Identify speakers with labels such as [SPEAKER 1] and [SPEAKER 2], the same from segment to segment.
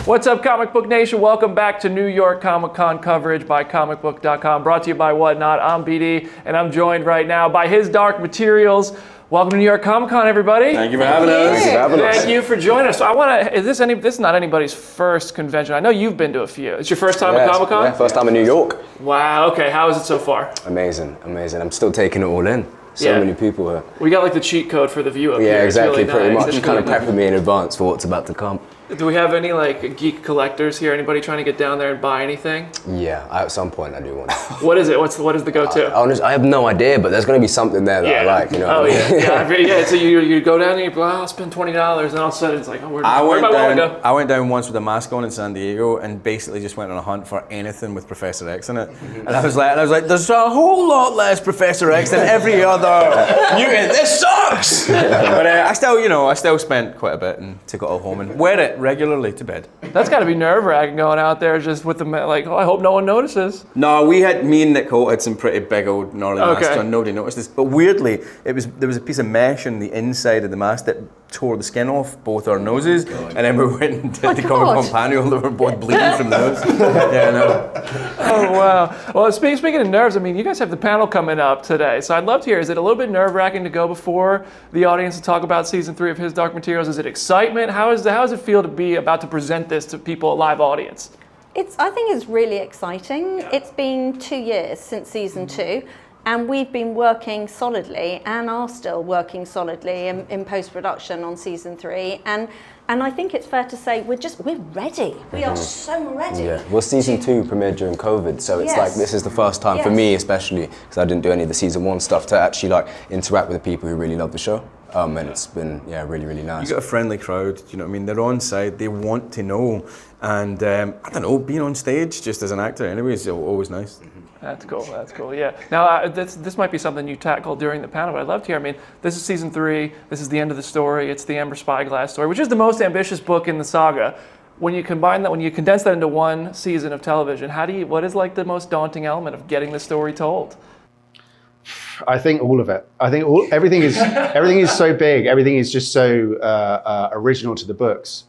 [SPEAKER 1] What's up, Comic Book Nation? Welcome back to New York Comic Con coverage by Comicbook.com. Brought to you by Whatnot. I'm BD, and I'm joined right now by His Dark Materials. Welcome to New York Comic Con, everybody.
[SPEAKER 2] Thank you for having us.
[SPEAKER 1] Thank you for joining us. So this is not anybody's first convention. I know you've been to a few. It's your first time at Comic Con?
[SPEAKER 3] Yeah, first time in New York.
[SPEAKER 1] Wow, okay. How is it so far?
[SPEAKER 3] Amazing. I'm still taking it all in. So many people here.
[SPEAKER 1] We got like the cheat code for the view up here.
[SPEAKER 3] Yeah, exactly,
[SPEAKER 1] really
[SPEAKER 3] pretty
[SPEAKER 1] nice.
[SPEAKER 3] much. Kind of prepping me in advance for what's about to come.
[SPEAKER 1] Do we have any like geek collectors here? Anybody trying to get down there and buy anything?
[SPEAKER 3] Yeah, at some point I do want to.
[SPEAKER 1] What is it? What is the go-to?
[SPEAKER 3] I have no idea, but there's going to be something there that I like, you know.
[SPEAKER 1] Oh,
[SPEAKER 3] what I mean?
[SPEAKER 1] yeah. So you go down and you go, I'll spend $20, and all of a sudden it's like, oh, where do I go?
[SPEAKER 2] I went down once with a mask on in San Diego and basically just went on a hunt for anything with Professor X in it. And I was like, there's a whole lot less Professor X than every other mutant. This sucks. But I still spent quite a bit and took it all home and wear it regularly to bed.
[SPEAKER 1] That's got to be nerve-wracking going out there just with the like. Oh, I hope no one notices.
[SPEAKER 2] No, me and Nick Holt had some pretty big old gnarly masks on. Nobody noticed this, but weirdly, there was a piece of mesh in the inside of the mask that tore the skin off both our noses, and then we went and did the Comic Con panel. They were both bleeding from those. Yeah, no.
[SPEAKER 1] Oh wow. Well, speaking of nerves, I mean, you guys have the panel coming up today, so I'd love to hear. Is it a little bit nerve-wracking to go before the audience to talk about season 3 of His Dark Materials? Is it excitement? How does it feel to be about to present this to people, a live audience?
[SPEAKER 4] I think it's really exciting. It's been 2 years since season 2. And we've been working solidly and are still working solidly in post-production on season 3. And I think it's fair to say we're ready. We are so ready.
[SPEAKER 3] Yeah. Well, season 2 premiered during COVID, so it's like this is the first time for me, especially because I didn't do any of the season 1 stuff, to actually like interact with the people who really love the show. And it's been really, really nice.
[SPEAKER 2] You got a friendly crowd. You know what I mean? They're on side. They want to know. And I don't know, being on stage just as an actor, anyway, is always nice.
[SPEAKER 1] That's cool. Yeah. Now, this might be something you tackled during the panel, but I'd love to hear. I mean, this is season 3. This is the end of the story. It's the Amber Spyglass story, which is the most ambitious book in the saga. When you condense that into one season of television, what is like the most daunting element of getting the story told?
[SPEAKER 5] I think all of it. I think everything is so big. Everything is just so original to the books.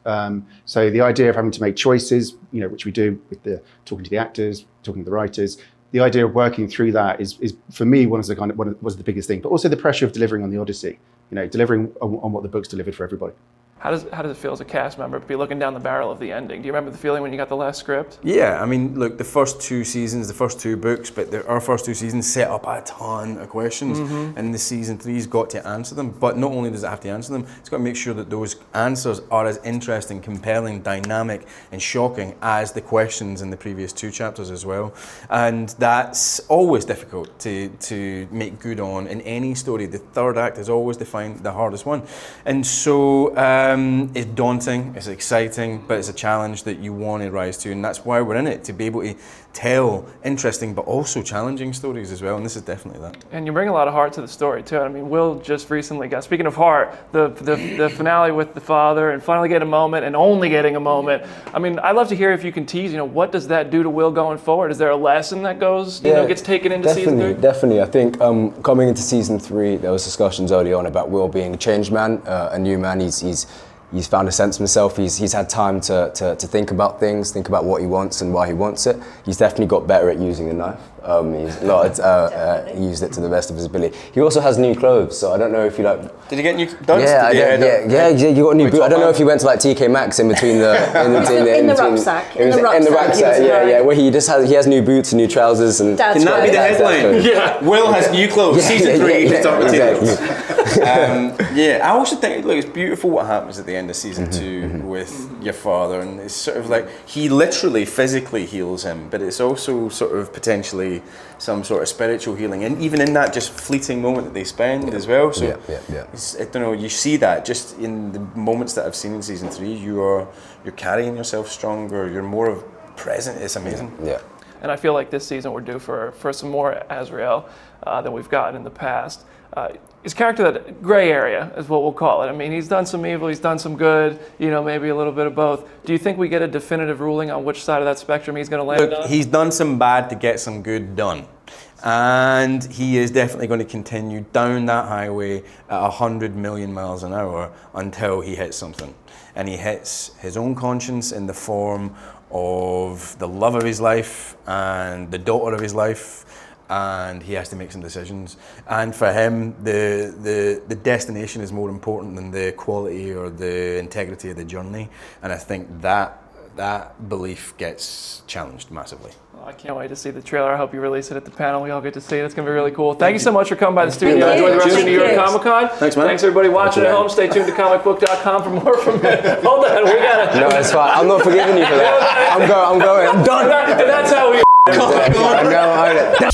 [SPEAKER 5] So the idea of having to make choices, which we do with talking to the actors, talking to the writers, the idea of working through that is for me was the biggest thing. But also the pressure of delivering on the Odyssey. Delivering on what the books delivered for everybody. How does
[SPEAKER 1] it feel as a cast member to be looking down the barrel of the ending? Do you remember the feeling when you got the last script?
[SPEAKER 2] Yeah, I mean, look, the first 2 seasons, the first 2 books, but our first 2 seasons set up a ton of questions, and the season 3's got to answer them. But not only does it have to answer them, it's got to make sure that those answers are as interesting, compelling, dynamic, and shocking as the questions in the previous 2 chapters as well. And that's always difficult to make good on in any story. The third act is always the hardest one, and so. It's daunting, it's exciting, but it's a challenge that you want to rise to, and that's why we're in it, to be able to tell interesting but also challenging stories as well, and this is definitely that.
[SPEAKER 1] And you bring a lot of heart to the story too. I mean, Will just recently got, speaking of heart, the finale with the father and finally getting a moment and only getting a moment. I mean, I'd love to hear if you can tease, what does that do to Will going forward? Is there a lesson that goes, gets taken into season 3?
[SPEAKER 3] Definitely. I think coming into season 3, there was discussions early on about Will being a changed man, a new man. He's found a sense of himself. He's had time to think about things, think about what he wants and why he wants it. He's definitely got better at using the knife. He used it to the best of his ability. He also has new clothes, so I don't know if you like.
[SPEAKER 2] Did he get new duds?
[SPEAKER 3] Yeah, you got a new boot. I don't know if you went to like TK Maxx in between the
[SPEAKER 4] rucksack.
[SPEAKER 3] In the rucksack. Yeah. Where he has new boots and new trousers and.
[SPEAKER 2] Can that be the headline? Yeah. Will has new clothes. Season 3. I also think it's beautiful what happens at the end of season 2 with your father, and it's sort of like he literally physically heals him, but it's also sort of potentially some sort of spiritual healing, and even in that just fleeting moment that they spend as well. So I don't know, you see that just in the moments that I've seen in season 3. You're carrying yourself stronger. You're more present. It's amazing.
[SPEAKER 3] Yeah.
[SPEAKER 1] And I feel like this season we're due for some more Asriel than we've gotten in the past. His character, that gray area is what we'll call it. I mean, he's done some evil, he's done some good, maybe a little bit of both. Do you think we get a definitive ruling on which side of that spectrum he's going to land on?
[SPEAKER 2] He's done some bad to get some good done. And he is definitely going to continue down that highway at 100 million miles an hour until he hits something. And he hits his own conscience in the form of the love of his life and the daughter of his life, and he has to make some decisions. And for him, the destination is more important than the quality or the integrity of the journey. And I think that belief gets challenged massively.
[SPEAKER 1] Well, I can't wait to see the trailer. I hope you release it at the panel. We all get to see it. It's going to be really cool. Thank you so much for coming by the studio.
[SPEAKER 3] Thank
[SPEAKER 1] Enjoy the rest of
[SPEAKER 4] Thank
[SPEAKER 1] New York
[SPEAKER 4] you.
[SPEAKER 1] Comic Con.
[SPEAKER 2] Thanks, man.
[SPEAKER 1] Thanks everybody watching at home. Stay tuned to Comicbook.com for more from me. Hold on, we got to.
[SPEAKER 3] No, it's fine. I'm not forgiving you for that. I'm going. I'm done.
[SPEAKER 1] And that's how we.
[SPEAKER 3] I'm going.